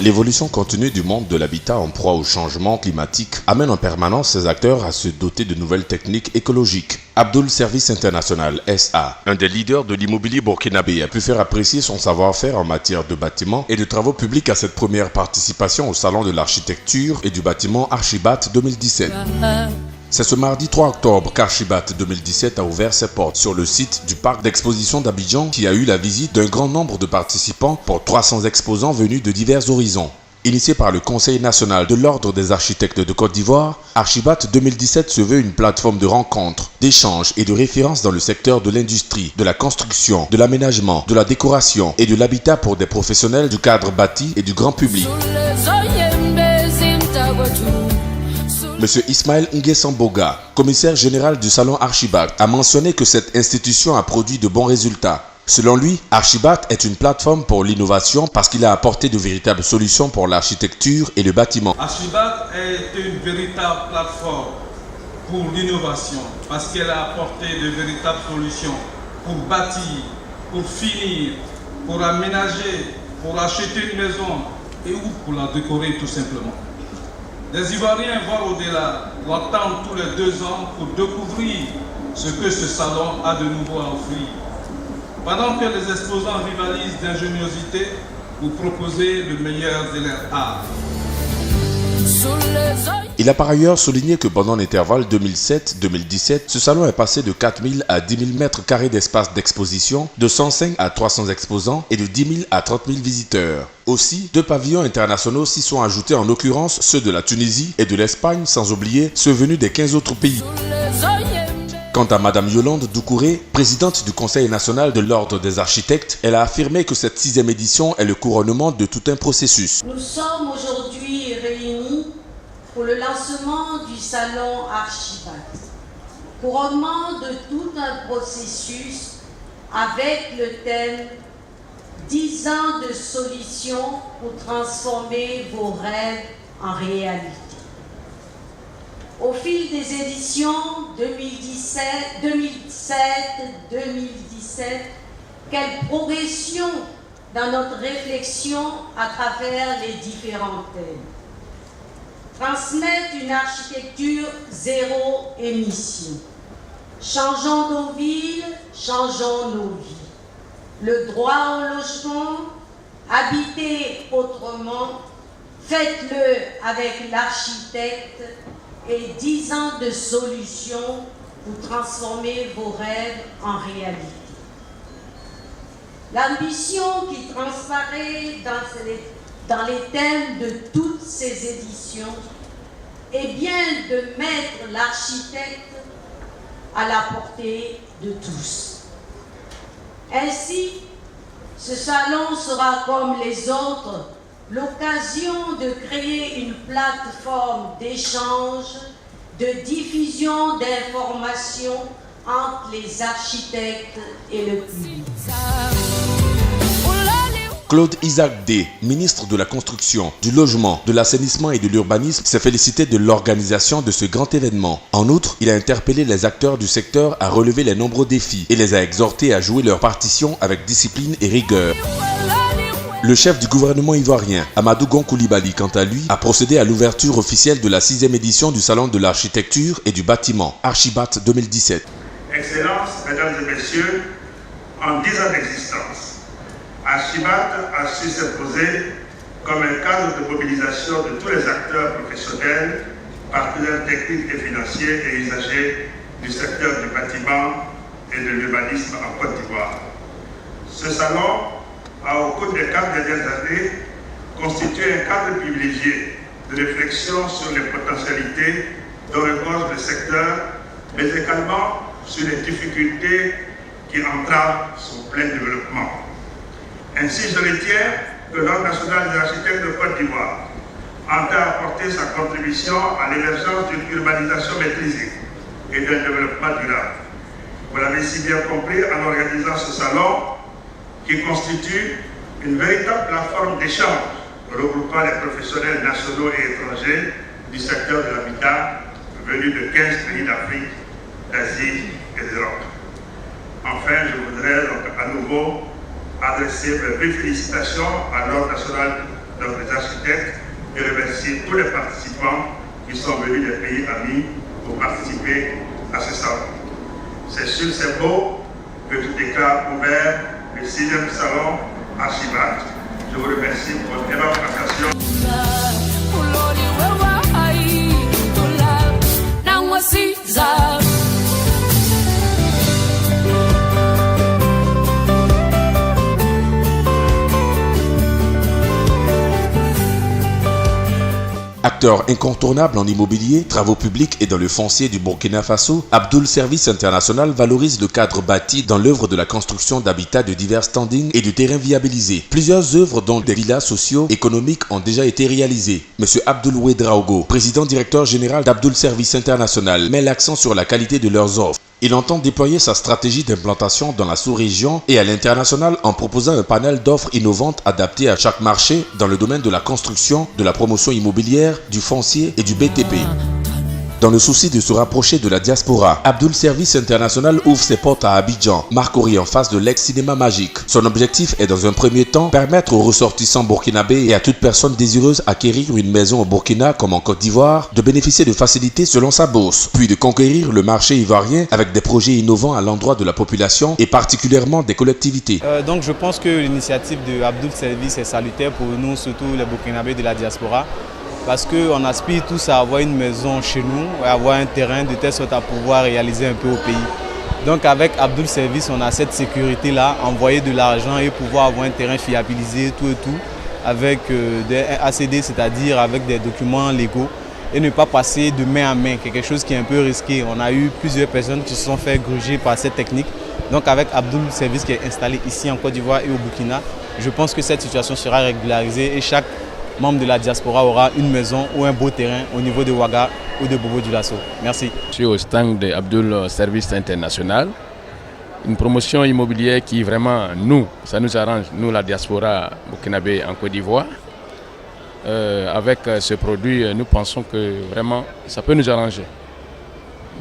L'évolution continue du monde de l'habitat en proie au changement climatique amène en permanence ces acteurs à se doter de nouvelles techniques écologiques. Abdul Service International SA, un des leaders de l'immobilier burkinabé, a pu faire apprécier son savoir-faire en matière de bâtiments et de travaux publics à cette première participation au Salon de l'architecture et du bâtiment Archibat 2017. C'est ce mardi 3 octobre qu'Archibat 2017 a ouvert ses portes sur le site du parc d'exposition d'Abidjan qui a eu la visite d'un grand nombre de participants pour 300 exposants venus de divers horizons. Initié par le Conseil national de l'Ordre des architectes de Côte d'Ivoire, Archibat 2017 se veut une plateforme de rencontres, d'échanges et de références dans le secteur de l'industrie, de la construction, de l'aménagement, de la décoration et de l'habitat pour des professionnels du cadre bâti et du grand public. Monsieur Ismaël Nguessan-Boga, commissaire général du salon Archibat, a mentionné que cette institution a produit de bons résultats. Selon lui, Archibat est une plateforme pour l'innovation parce qu'il a apporté de véritables solutions pour l'architecture et le bâtiment. Archibat est une véritable plateforme pour l'innovation parce qu'elle a apporté de véritables solutions pour bâtir, pour finir, pour aménager, pour acheter une maison et ou pour la décorer tout simplement. Les Ivoiriens vont au-delà, l'attendent tous les 2 ans pour découvrir ce que ce salon a de nouveau à offrir. Pendant que les exposants rivalisent d'ingéniosité, vous proposez le meilleur de leur art. Il a par ailleurs souligné que pendant l'intervalle 2007-2017, ce salon est passé de 4 000 à 10 000 mètres carrés d'espace d'exposition, de 105 à 300 exposants et de 10 000 à 30 000 visiteurs. Aussi, 2 pavillons internationaux s'y sont ajoutés, en l'occurrence ceux de la Tunisie et de l'Espagne, sans oublier ceux venus des 15 autres pays. Quant à Madame Yolande Doucouré, présidente du Conseil national de l'Ordre des architectes, elle a affirmé que cette 6e édition est le couronnement de tout un processus. Nous sommes aujourd'hui réunis pour le lancement du salon Archibat. Couronnement de tout un processus avec le thème 10 ans de solutions pour transformer vos rêves en réalité. Au fil des éditions 2017, 2017, quelle progression dans notre réflexion à travers les différents thèmes. Transmettre une architecture zéro émission. Changeons nos villes, changeons nos vies. Le droit au logement, habiter autrement, faites-le avec l'architecte et 10 ans de solutions pour transformer vos rêves en réalité. L'ambition qui transparaît dans les thèmes de toutes ces éditions est bien de mettre l'architecte à la portée de tous. Ainsi, ce salon sera comme les autres l'occasion de créer une plateforme d'échange, de diffusion d'informations entre les architectes et le public. Claude Isaac D, ministre de la Construction, du Logement, de l'Assainissement et de l'Urbanisme, s'est félicité de l'organisation de ce grand événement. En outre, il a interpellé les acteurs du secteur à relever les nombreux défis et les a exhortés à jouer leur partition avec discipline et rigueur. Le chef du gouvernement ivoirien, Amadou Gon Coulibaly, quant à lui, a procédé à l'ouverture officielle de la 6e édition du Salon de l'architecture et du bâtiment, Archibat 2017. Excellences, mesdames et messieurs, en 10 ans d'existence, Archibat a su s'imposer comme un cadre de mobilisation de tous les acteurs professionnels, partenaires techniques et financiers et usagers du secteur du bâtiment et de l'urbanisme en Côte d'Ivoire. Ce salon a, au cours des 4 dernières années, constitué un cadre privilégié de réflexion sur les potentialités dont regorge le secteur, mais également sur les difficultés qui entravent son plein développement. Ainsi, je retiens que l'Ordre national des architectes de Côte d'Ivoire entend apporter sa contribution à l'émergence d'une urbanisation maîtrisée et d'un développement durable. Vous l'avez si bien compris en organisant ce salon qui constitue une véritable plateforme d'échange regroupant les professionnels nationaux et étrangers du secteur de l'habitat venus de 15 pays d'Afrique, d'Asie et d'Europe. Enfin, je voudrais donc à nouveau adresser mes félicitations à l'Ordre national donc les architectes, et remercier tous les participants qui sont venus des pays amis pour participer à ce salon. C'est sur ces mots que je déclare ouvert le 6e salon Archibat. Je vous remercie pour votre aimable attention. Acteur incontournable en immobilier, travaux publics et dans le foncier du Burkina Faso, Abdoul Service International valorise le cadre bâti dans l'œuvre de la construction d'habitats de divers standings et de terrains viabilisés. Plusieurs œuvres dont des villas socio-économiques ont déjà été réalisées. Monsieur Abdoul Ouedraogo, président directeur général d'Abdoul Service International, met l'accent sur la qualité de leurs offres. Il entend déployer sa stratégie d'implantation dans la sous-région et à l'international en proposant un panel d'offres innovantes adaptées à chaque marché dans le domaine de la construction, de la promotion immobilière, du foncier et du BTP. Dans le souci de se rapprocher de la diaspora, Abdoul Service International ouvre ses portes à Abidjan, Marcory en face de l'ex-cinéma magique. Son objectif est dans un premier temps permettre aux ressortissants burkinabés et à toute personne désireuse d'acquérir une maison au Burkina comme en Côte d'Ivoire de bénéficier de facilités selon sa bourse, puis de conquérir le marché ivoirien avec des projets innovants à l'endroit de la population et particulièrement des collectivités. Donc je pense que l'initiative de Abdoul Service est salutaire pour nous, surtout les burkinabés de la diaspora. Parce qu'on aspire tous à avoir une maison chez nous, à avoir un terrain de telle sorte à pouvoir réaliser un peu au pays. Donc avec Abdoul Service, on a cette sécurité-là, envoyer de l'argent et pouvoir avoir un terrain fiabilisé, tout et tout, avec des ACD, c'est-à-dire avec des documents légaux, et ne pas passer de main à main, quelque chose qui est un peu risqué. On a eu plusieurs personnes qui se sont fait gruger par cette technique. Donc avec Abdoul Service qui est installé ici en Côte d'Ivoire et au Burkina, je pense que cette situation sera régularisée et chaque membre de la diaspora aura une maison ou un beau terrain au niveau de Ouaga ou de Bobo-Dioulasso. Merci. Je suis au stand de Abdoul Service International, une promotion immobilière qui vraiment, ça nous arrange, nous la diaspora burkinabé en Côte d'Ivoire. Avec ce produit, nous pensons que vraiment ça peut nous arranger.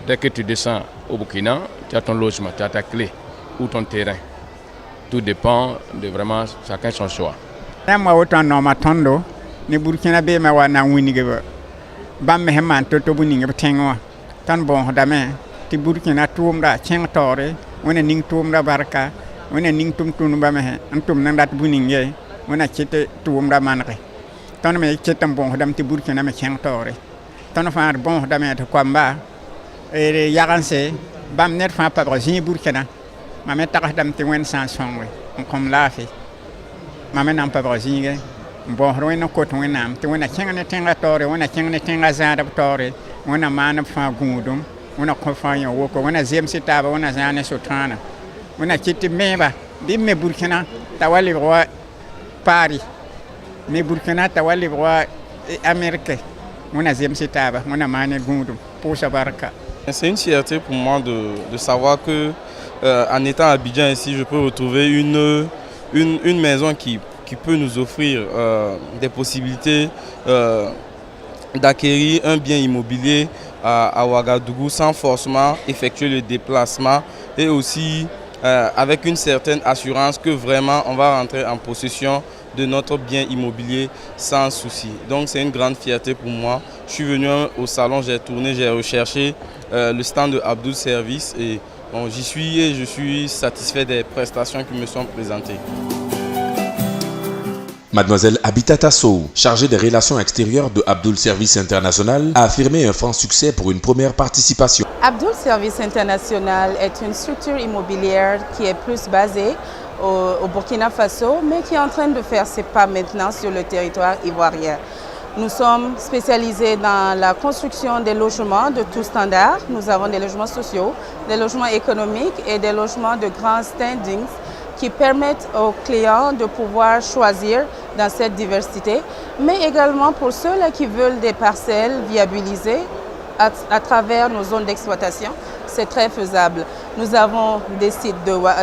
Dès que tu descends au Burkina, tu as ton logement, tu as ta clé ou ton terrain. Tout dépend de vraiment chacun son choix. Ne Burkina be ma wana winige ba bam me man to buninge tengwa tan bon dame ti Burkina tumda cheng tore wona ning tumda barka wona ning tum ba me antum nan dat buninge wona chete tumda manre tan me chetam bon dam ti Burkina me cheng tore tan fa bon dame to kwamba e yaganse bam net fa pa Burkina Burkina ma me ta dam ti wen san songwe on kom la fi ma me nan pa Burkina bon roina kot wenam te wona chengane tenga tore wona chengane tenga zada tore wona mana fa gudum wona ko fa yo woko wona zem sitaba wona zane sotana wona chitti meba dimme Burkina tawali roi Paris mais Burkina tawali roi Amérique wona zem sitaba wona mana gudum pour sabarka. C'est une fierté pour moi de savoir que en étant à Abidjan ici, je peux retrouver une maison qui peut nous offrir des possibilités d'acquérir un bien immobilier à Ouagadougou sans forcément effectuer le déplacement et aussi avec une certaine assurance que vraiment on va rentrer en possession de notre bien immobilier sans souci. Donc c'est une grande fierté pour moi. Je suis venu au salon, j'ai tourné, j'ai recherché le stand de Abdoul Service et bon, j'y suis et je suis satisfait des prestations qui me sont présentées. Mademoiselle Abitata Sow, chargée des relations extérieures de Abdoul Service International, a affirmé un franc succès pour une première participation. Abdoul Service International est une structure immobilière qui est plus basée au Burkina Faso, mais qui est en train de faire ses pas maintenant sur le territoire ivoirien. Nous sommes spécialisés dans la construction des logements de tous standards. Nous avons des logements sociaux, des logements économiques et des logements de grands standings qui permettent aux clients de pouvoir choisir dans cette diversité, mais également pour ceux-là qui veulent des parcelles viabilisées à travers nos zones d'exploitation, c'est très faisable. Nous avons des sites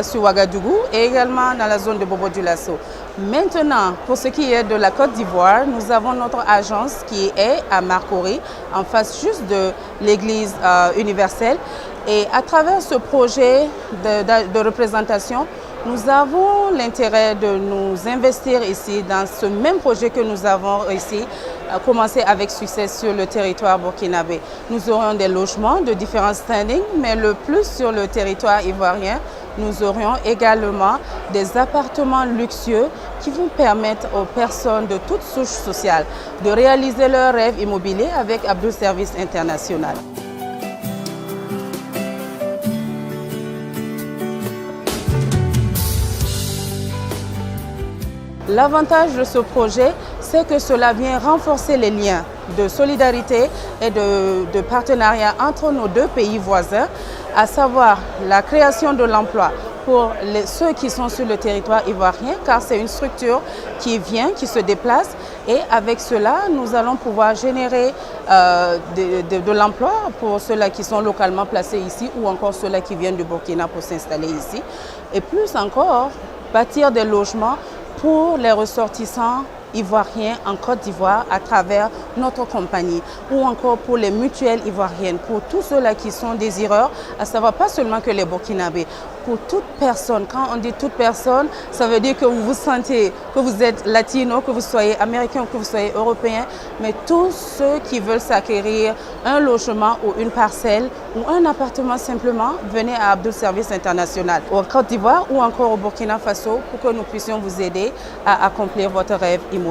sur Ouagadougou et également dans la zone de Bobo-Dioulasso. Maintenant, pour ce qui est de la Côte d'Ivoire, nous avons notre agence qui est à Marcory, en face juste de l'église universelle. Et à travers ce projet de représentation, Nous avons l'intérêt de nous investir ici dans ce même projet que nous avons réussi à commencer avec succès sur le territoire burkinabé. Nous aurons des logements de différents standings, mais le plus sur le territoire ivoirien, nous aurions également des appartements luxueux qui vont permettre aux personnes de toutes souches sociales de réaliser leurs rêves immobiliers avec Abdoul Service International. L'avantage de ce projet, c'est que cela vient renforcer les liens de solidarité et de partenariat entre nos deux pays voisins, à savoir la création de l'emploi pour ceux qui sont sur le territoire ivoirien, car c'est une structure qui vient, qui se déplace, et avec cela, nous allons pouvoir générer de l'emploi pour ceux-là qui sont localement placés ici ou encore ceux-là qui viennent du Burkina pour s'installer ici, et plus encore, bâtir des logements pour les ressortissants ivoiriens en Côte d'Ivoire à travers notre compagnie ou encore pour les mutuelles ivoiriennes, pour tous ceux-là qui sont désireurs, à savoir pas seulement que les Burkinabés, pour toute personne. Quand on dit toute personne, ça veut dire que vous vous sentez, que vous êtes latino, que vous soyez américain, que vous soyez européen, mais tous ceux qui veulent s'acquérir un logement ou une parcelle ou un appartement simplement, venez à Abdoul Service International, en Côte d'Ivoire ou encore au Burkina Faso pour que nous puissions vous aider à accomplir votre rêve immobilier.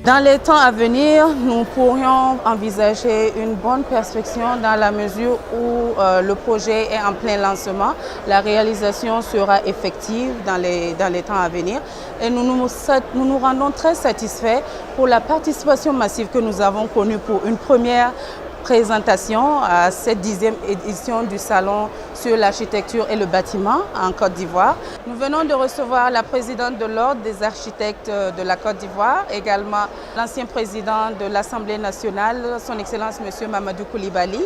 Dans les temps à venir, nous pourrions envisager une bonne perspective dans la mesure où le projet est en plein lancement. La réalisation sera effective dans les temps à venir et nous nous rendons très satisfaits pour la participation massive que nous avons connue pour une première présentation à cette 10e édition du Salon sur l'architecture et le bâtiment en Côte d'Ivoire. Nous venons de recevoir la présidente de l'Ordre des architectes de la Côte d'Ivoire, également l'ancien président de l'Assemblée nationale, son Excellence M. Mamadou Koulibaly.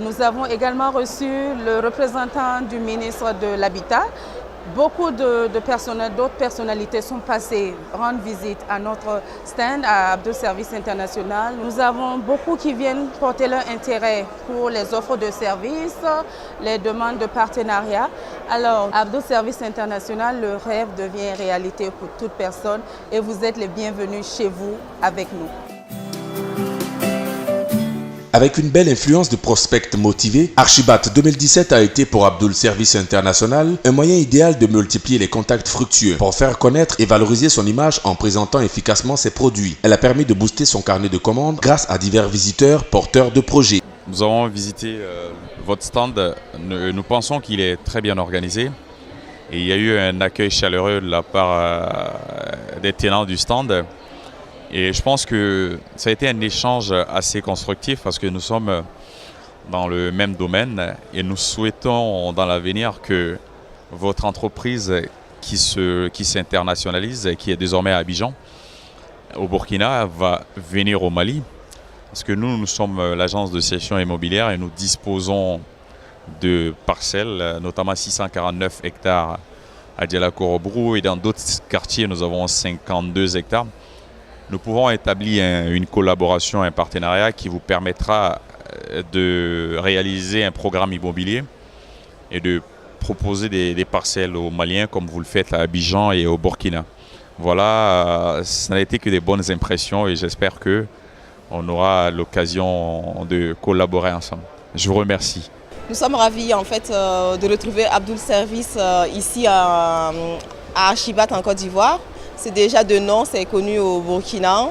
Nous avons également reçu le représentant du ministre de l'Habitat. Beaucoup d'autres personnalités sont passées rendre visite à notre stand à Abdoul Service International. Nous avons beaucoup qui viennent porter leur intérêt pour les offres de services, les demandes de partenariat. Alors, Abdoul Service International, le rêve devient réalité pour toute personne et vous êtes les bienvenus chez vous avec nous. Avec une belle influence de prospects motivés, Archibat 2017 a été pour Abdoul Service International un moyen idéal de multiplier les contacts fructueux pour faire connaître et valoriser son image en présentant efficacement ses produits. Elle a permis de booster son carnet de commandes grâce à divers visiteurs porteurs de projets. Nous avons visité votre stand. Nous pensons qu'il est très bien organisé et il y a eu un accueil chaleureux de la part des tenants du stand. Et je pense que ça a été un échange assez constructif parce que nous sommes dans le même domaine et nous souhaitons dans l'avenir que votre entreprise qui s'internationalise, qui est désormais à Abidjan, au Burkina, va venir au Mali. Parce que nous sommes l'agence de cession immobilière et nous disposons de parcelles, notamment 649 hectares à Dialakourou et dans d'autres quartiers, nous avons 52 hectares. Nous pouvons établir une collaboration, un partenariat qui vous permettra de réaliser un programme immobilier et de proposer des parcelles aux Maliens comme vous le faites à Abidjan et au Burkina. Voilà, ça n'a été que des bonnes impressions et j'espère qu'on aura l'occasion de collaborer ensemble. Je vous remercie. Nous sommes ravis en fait de retrouver Abdoul Service ici à Archibat en Côte d'Ivoire. C'est déjà de nom, c'est connu au Burkina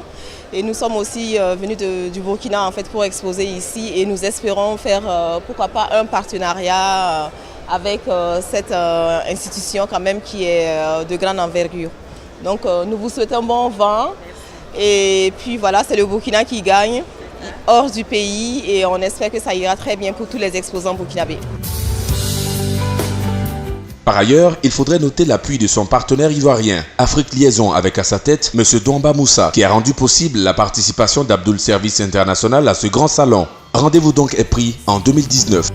et nous sommes aussi venus du Burkina en fait pour exposer ici et nous espérons faire pourquoi pas un partenariat avec cette institution quand même qui est de grande envergure. Donc nous vous souhaitons bon vent et puis voilà, c'est le Burkina qui gagne hors du pays et on espère que ça ira très bien pour tous les exposants burkinabés. Par ailleurs, il faudrait noter l'appui de son partenaire ivoirien, Afrique Liaison, avec à sa tête M. Domba Moussa, qui a rendu possible la participation d'Abdoul Service International à ce grand salon. Rendez-vous donc est pris en 2019.